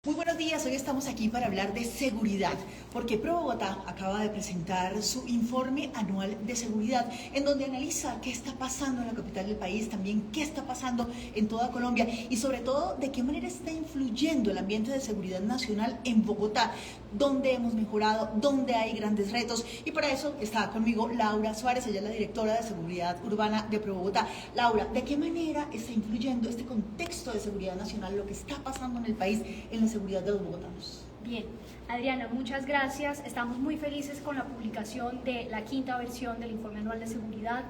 Muy buenos días, hoy estamos aquí para hablar de seguridad, porque Pro Bogotá acaba de presentar su informe anual de seguridad, en donde analiza qué está pasando en la capital del país, también qué está pasando en toda Colombia y sobre todo de qué manera está influyendo el ambiente de seguridad nacional en Bogotá, dónde hemos mejorado, dónde hay grandes retos. Y para eso está conmigo Laura Suárez, ella es la directora de seguridad urbana de Pro Bogotá. Laura, ¿de qué manera está influyendo este contexto de seguridad nacional, lo que está pasando en el país, en la seguridad de los bogotanos? Bien, Adriana, muchas gracias. Estamos muy felices con la publicación de la quinta versión del Informe Anual de Seguridad.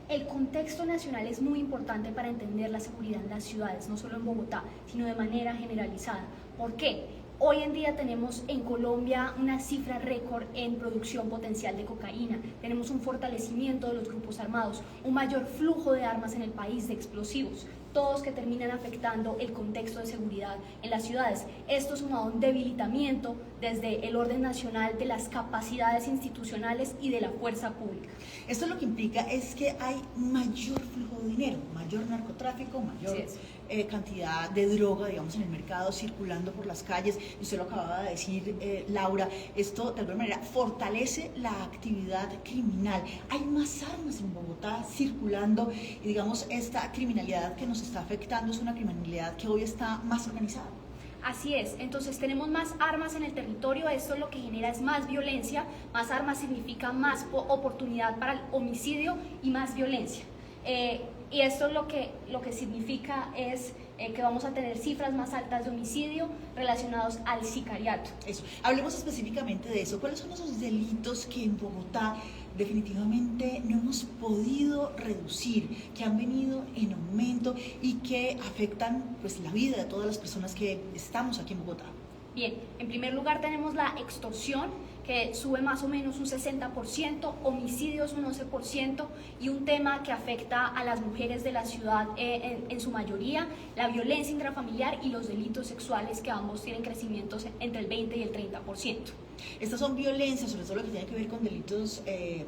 El contexto nacional es muy importante para entender la seguridad en las ciudades, no solo en Bogotá, sino de manera generalizada. ¿Por qué? Hoy en día tenemos en Colombia una cifra récord en producción potencial de cocaína, tenemos un fortalecimiento de los grupos armados, un mayor flujo de armas en el país, de explosivos, todos que terminan afectando el contexto de seguridad en las ciudades. Esto sumado a un debilitamiento desde el orden nacional de las capacidades institucionales y de la fuerza pública. Esto lo que implica es que hay mayor flujo de dinero, mayor narcotráfico, mayor cantidad de droga, digamos, en el mercado, circulando por las calles. Y usted lo acababa de decir, Laura, esto de alguna manera fortalece la actividad criminal. Hay más armas en Bogotá circulando y, digamos, esta criminalidad que nos está afectando es una criminalidad que hoy está más organizada. Así es, entonces tenemos más armas en el territorio, esto lo que genera es más violencia, más armas significa más oportunidad para el homicidio y más violencia. Y esto lo que significa es que vamos a tener cifras más altas de homicidio relacionados al sicariato. Eso, hablemos específicamente de eso. ¿Cuáles son esos delitos que en Bogotá definitivamente no hemos podido reducir, que han venido en aumento y que afectan pues la vida de todas las personas que estamos aquí en Bogotá? Bien, en primer lugar tenemos la extorsión, que sube más o menos un 60%, homicidios un 11% y un tema que afecta a las mujeres de la ciudad en su mayoría, la violencia intrafamiliar y los delitos sexuales, que ambos tienen crecimientos entre el 20 y el 30%. Estas son violencias, sobre todo lo que tiene que ver con delitos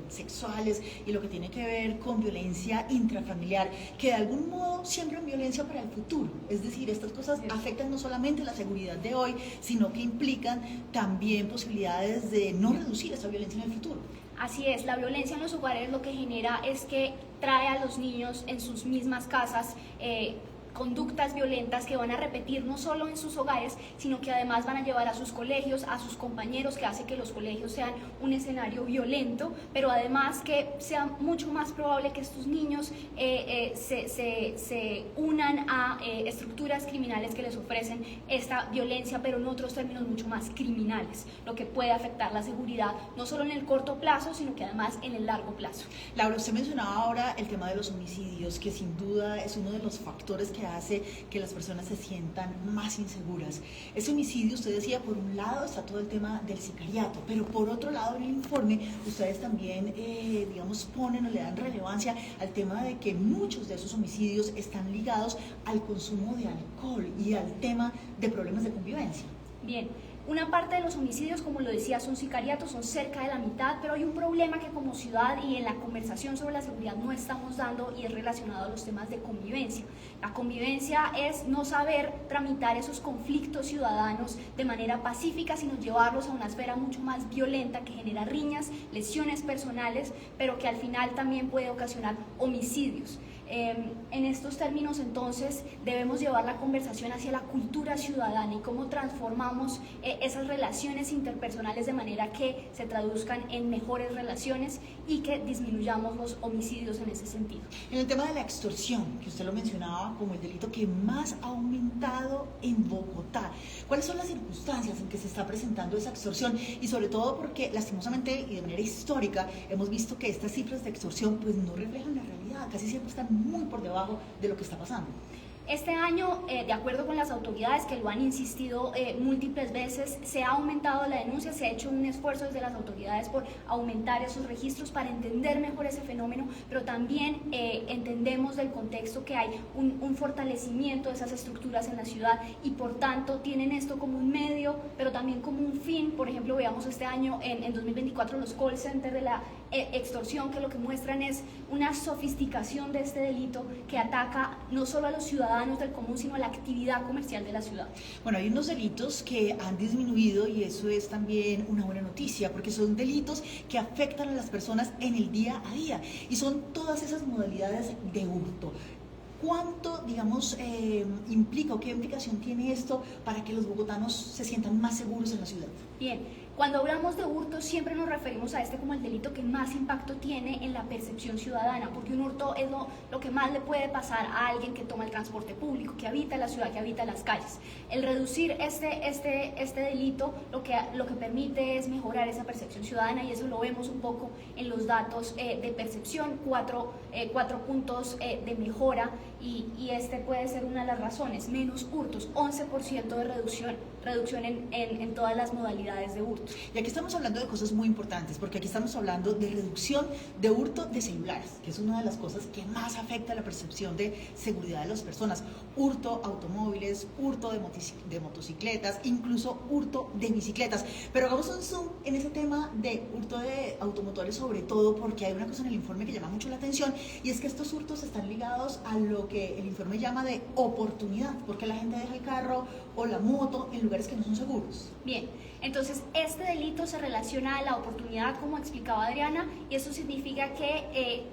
sexuales y lo que tiene que ver con violencia intrafamiliar, que de algún modo siembran violencia para el futuro. Es decir, estas cosas afectan no solamente la seguridad de hoy, sino que implican también posibilidades de no reducir esa violencia en el futuro. Así es, la violencia en los hogares lo que genera es que trae a los niños en sus mismas casas conductas violentas que van a repetir no solo en sus hogares, sino que además van a llevar a sus colegios, a sus compañeros, que hace que los colegios sean un escenario violento, pero además que sea mucho más probable que estos niños se unan a estructuras criminales que les ofrecen esta violencia, pero en otros términos mucho más criminales, lo que puede afectar la seguridad no solo en el corto plazo, sino que además en el largo plazo. Laura, usted mencionaba ahora el tema de los homicidios, que sin duda es uno de los factores que hace que las personas se sientan más inseguras. Ese homicidio, usted decía, por un lado está todo el tema del sicariato, pero por otro lado en el informe ustedes también, digamos, ponen o le dan relevancia al tema de que muchos de esos homicidios están ligados al consumo de alcohol y al tema de problemas de convivencia. Bien. Una parte de los homicidios, como lo decía, son sicariatos, son cerca de la mitad, pero hay un problema que como ciudad y en la conversación sobre la seguridad no estamos dando, y es relacionado a los temas de convivencia. La convivencia es no saber tramitar esos conflictos ciudadanos de manera pacífica, sino llevarlos a una esfera mucho más violenta que genera riñas, lesiones personales, pero que al final también puede ocasionar homicidios. En estos términos, entonces, debemos llevar la conversación hacia la cultura ciudadana y cómo transformamos esas relaciones interpersonales de manera que se traduzcan en mejores relaciones y que disminuyamos los homicidios en ese sentido. En el tema de la extorsión, que usted lo mencionaba como el delito que más ha aumentado en Bogotá, ¿cuáles son las circunstancias en que se está presentando esa extorsión? Y sobre todo porque lastimosamente y de manera histórica hemos visto que estas cifras de extorsión pues no reflejan la realidad, casi siempre están muy por debajo de lo que está pasando. Este año, de acuerdo con las autoridades que lo han insistido múltiples veces, se ha aumentado la denuncia, se ha hecho un esfuerzo desde las autoridades por aumentar esos registros para entender mejor ese fenómeno, pero también entendemos del contexto que hay un fortalecimiento de esas estructuras en la ciudad y por tanto tienen esto como un medio, pero también como un fin. Por ejemplo, veamos este año, en 2024, los call centers de la extorsión, que lo que muestran es una sofisticación de este delito que ataca no solo a los ciudadanos, ciudadanos del común, sino a la actividad comercial de la ciudad. Bueno, hay unos delitos que han disminuido y eso es también una buena noticia, porque son delitos que afectan a las personas en el día a día y son todas esas modalidades de hurto. ¿Cuánto, digamos, implica o qué implicación tiene esto para que los bogotanos se sientan más seguros en la ciudad? Bien, cuando hablamos de hurto siempre nos referimos a este como el delito que más impacto tiene en la percepción ciudadana, porque un hurto es lo que más le puede pasar a alguien que toma el transporte público, que habita la ciudad, que habita las calles. El reducir este delito lo que permite es mejorar esa percepción ciudadana y eso lo vemos un poco en los datos de percepción, cuatro puntos de mejora y este puede ser una de las razones, menos hurtos, 11% de reducción en todas las modalidades de hurto. Y aquí estamos hablando de cosas muy importantes, porque aquí estamos hablando de reducción de hurto de celulares, que es una de las cosas que más afecta la percepción de seguridad de las personas. Hurto automóviles, hurto de motocicletas, incluso hurto de bicicletas. Pero hagamos un zoom en ese tema de hurto de automotores, sobre todo porque hay una cosa en el informe que llama mucho la atención, y es que estos hurtos están ligados a lo que el informe llama de oportunidad, porque la gente deja el carro o la moto en lugares que no son seguros. Bien, entonces este delito se relaciona a la oportunidad, como explicaba Adriana, y eso significa que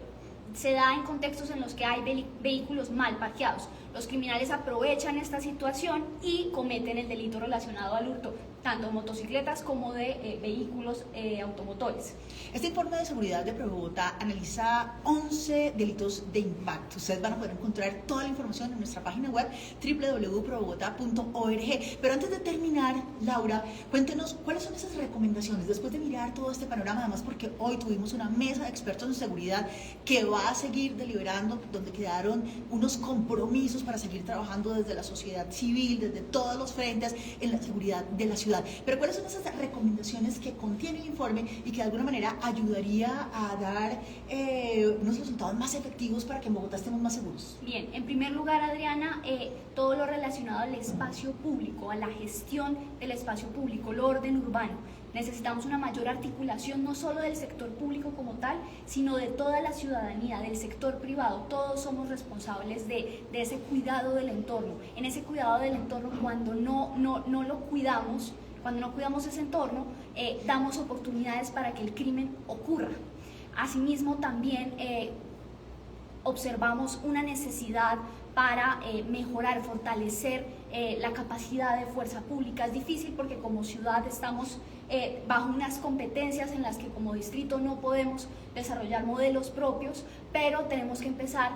se da en contextos en los que hay vehículos mal parqueados. Los criminales aprovechan esta situación y cometen el delito relacionado al hurto, tanto de motocicletas como de vehículos automotores. Este informe de seguridad de ProBogotá analiza 11 delitos de impacto. Ustedes van a poder encontrar toda la información en nuestra página web www.probogotá.org. Pero antes de terminar, Laura, cuéntenos cuáles son esas recomendaciones después de mirar todo este panorama, además porque hoy tuvimos una mesa de expertos en seguridad que va a seguir deliberando, donde quedaron unos compromisos para seguir trabajando desde la sociedad civil, desde todos los frentes en la seguridad de la ciudad. Pero ¿cuáles son esas recomendaciones que contiene el informe y que de alguna manera ayudaría a dar unos resultados más efectivos para que en Bogotá estemos más seguros? Bien, en primer lugar, Adriana, todo lo relacionado al espacio público, a la gestión del espacio público, el orden urbano. Necesitamos una mayor articulación no solo del sector público como tal, sino de toda la ciudadanía, del sector privado. Todos somos responsables de ese cuidado del entorno. En ese cuidado del entorno, cuando no lo cuidamos, cuando no cuidamos ese entorno, damos oportunidades para que el crimen ocurra. Asimismo, también observamos una necesidad para mejorar, fortalecer la capacidad de fuerza pública. Es difícil porque como ciudad estamos bajo unas competencias en las que como distrito no podemos desarrollar modelos propios, pero tenemos que empezar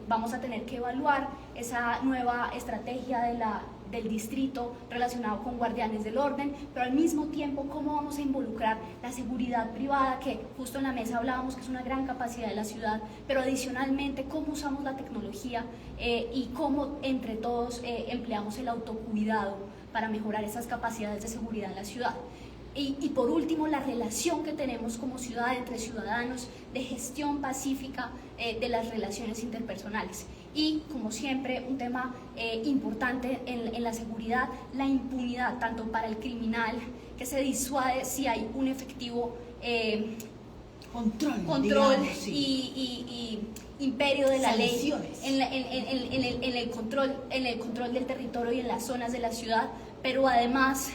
vamos a tener que evaluar esa nueva estrategia del distrito relacionado con guardianes del orden, pero al mismo tiempo cómo vamos a involucrar la seguridad privada, que justo en la mesa hablábamos que es una gran capacidad de la ciudad, pero adicionalmente cómo usamos la tecnología y cómo entre todos empleamos el autocuidado para mejorar esas capacidades de seguridad en la ciudad. Y por último, la relación que tenemos como ciudad entre ciudadanos, de gestión pacífica de las relaciones interpersonales. Y, como siempre, un tema importante en la seguridad, la impunidad, tanto para el criminal, que se disuade si hay un efectivo control digamos, sí. y imperio de la ley en el control del territorio y en las zonas de la ciudad, pero además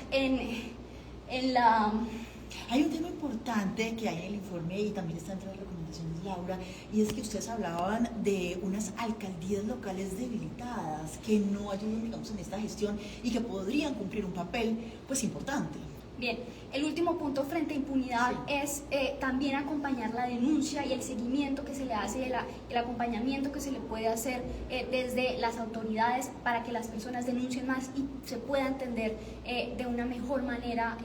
Hay un tema importante que hay en el informe y también está entre las recomendaciones, Laura, y es que ustedes hablaban de unas alcaldías locales debilitadas que no ayudan, digamos, en esta gestión y que podrían cumplir un papel, pues, importante. Bien, el último punto frente a impunidad es también acompañar la denuncia y el seguimiento que se le hace, el acompañamiento que se le puede hacer desde las autoridades para que las personas denuncien más y se pueda entender de una mejor manera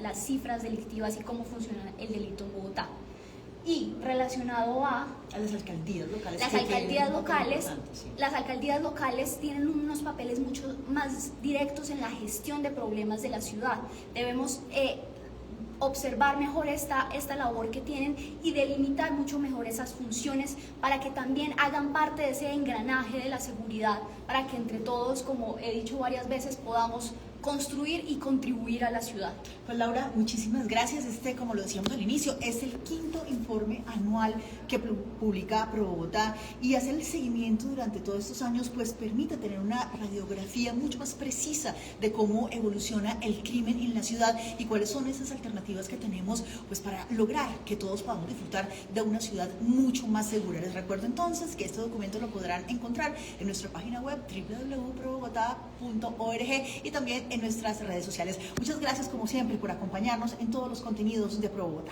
las cifras delictivas y cómo funciona el delito en Bogotá. Y relacionado a las alcaldías locales. Las alcaldías locales tienen unos papeles mucho más directos en la gestión de problemas de la ciudad. Debemos observar mejor esta labor que tienen y delimitar mucho mejor esas funciones para que también hagan parte de ese engranaje de la seguridad, para que entre todos, como he dicho varias veces, podamos construir y contribuir a la ciudad. Pues Laura, muchísimas gracias. Como lo decíamos al inicio, es el quinto informe anual que publica ProBogotá, y hacer el seguimiento durante todos estos años pues permite tener una radiografía mucho más precisa de cómo evoluciona el crimen en la ciudad y cuáles son esas alternativas que tenemos pues para lograr que todos podamos disfrutar de una ciudad mucho más segura. Les recuerdo entonces que este documento lo podrán encontrar en nuestra página web www.probogotá.org y también en nuestras redes sociales. Muchas gracias como siempre por acompañarnos en todos los contenidos de ProBogotá.